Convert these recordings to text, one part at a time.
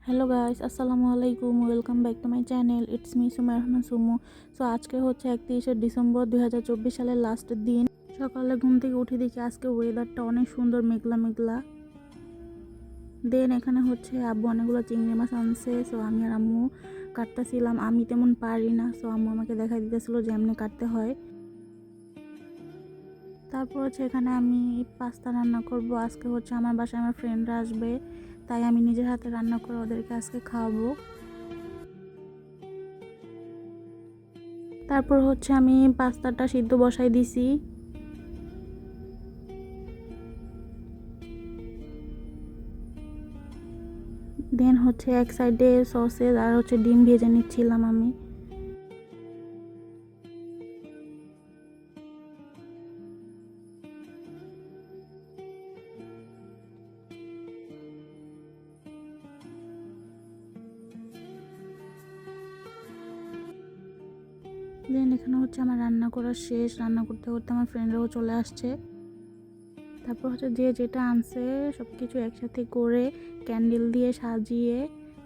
Hello guys, আসসালামু আলাইকুম। Welcome back to my channel. It's me Sumaiya Rahman Sumu. So আজকে হচ্ছে 31শে ডিসেম্বর 2024 সালের লাস্টের দিন। সকালে ঘুম থেকে উঠে দেখি আজকে ওয়েদারটা অনেক সুন্দর, মেঘলা মেঘলা। দেন এখানে হচ্ছে আব্বু অনেকগুলো চিংড়ি মাছ আনছে। সো আমি আর আম্মু কাটতেছিলাম। আমি তেমন পারি না, সো আম্মু আমাকে দেখা দিতেছিল যে এমনি কাটতে হয়। তারপর হচ্ছে এখানে আমি পাস্তা রান্না করব। আজকে হচ্ছে আমার বাসায় আমার ফ্রেন্ডরা আসবে, তাই আমি নিজের হাতে রান্না করে ওদেরকে আজকে খাওয়াবো। তারপর হচ্ছে আমি পাস্তাটা সিদ্ধ বসাই দিছি। দেন হচ্ছে এক সাইডে সসেজ আর হচ্ছে ডিম ভেজে নিচ্ছিলাম আমি। দেন এখানে হচ্ছে আমার রান্না করা শেষ। রান্না করতে করতে আমার ফ্রেন্ডরাও চলে আসছে। তারপর হচ্ছে যে যেটা আনছে সব কিছু একসাথে করে ক্যান্ডেল দিয়ে সাজিয়ে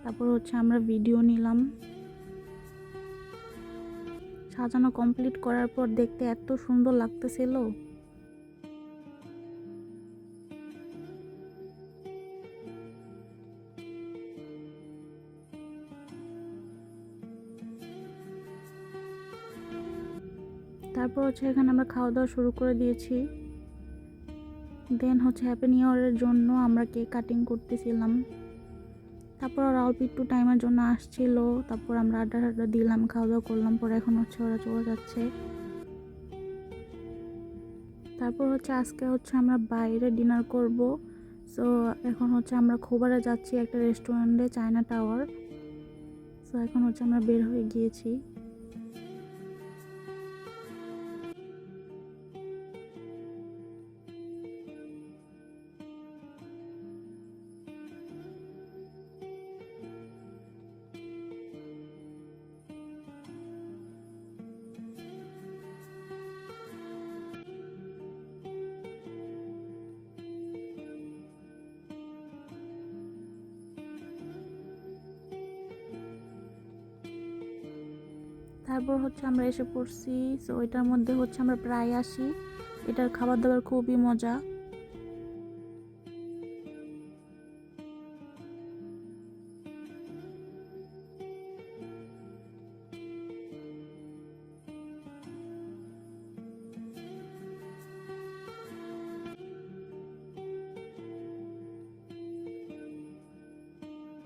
তারপর হচ্ছে আমরা ভিডিও নিলাম। সাজানো কমপ্লিট করার পর দেখতে এত সুন্দর লাগতেছিল। তারপর হচ্ছে এখানে আমরা খাওয়া দাওয়া শুরু করে দিয়েছি। দেন হচ্ছে হ্যাপি নিউ ইয়ারের জন্য আমরা কেক কাটিং করতেছিলাম। তারপর ওরা অল্প একটু টাইমের জন্য আসছিল। তারপর আমরা আড্ডা দিলাম, খাওয়া দাওয়া করলাম। পরে এখন হচ্ছে ওরা চলে যাচ্ছে। তারপর হচ্ছে আজকে হচ্ছে আমরা বাইরে ডিনার করব। সো এখন হচ্ছে আমরা খোবারে যাচ্ছি একটা রেস্টুরেন্টে, চায়না টাওয়ার। সো এখন হচ্ছে আমরা বের হয়ে গিয়েছি। তারপর হচ্ছে আমরা এসে পড়ছি। সো এটার মধ্যে হচ্ছে আমরা প্রায় আসি। এটার খাবার দাবার খুবই মজা।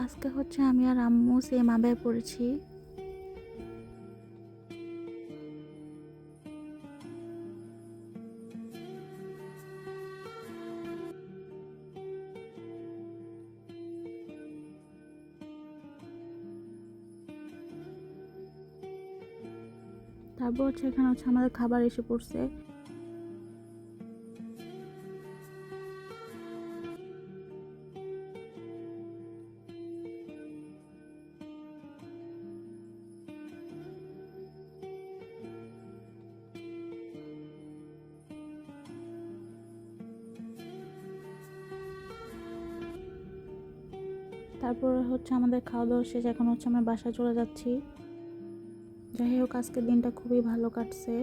আজকে হচ্ছে আমি আর আম্মু সেম আবায় পড়েছি। তারপর হচ্ছে এখানে হচ্ছে আমাদের খাবার এসে পড়ছে। তারপর হচ্ছে আমাদের খাওয়া দাওয়া শেষ। এখন হচ্ছে আমরা বাসায় চলে যাচ্ছি। যাই হোক, আজকের দিনটা খুবই ভালো কাটছে,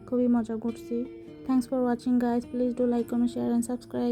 খুবই মজা করছি। Thanks for watching guys. Please do like, comment, share and subscribe.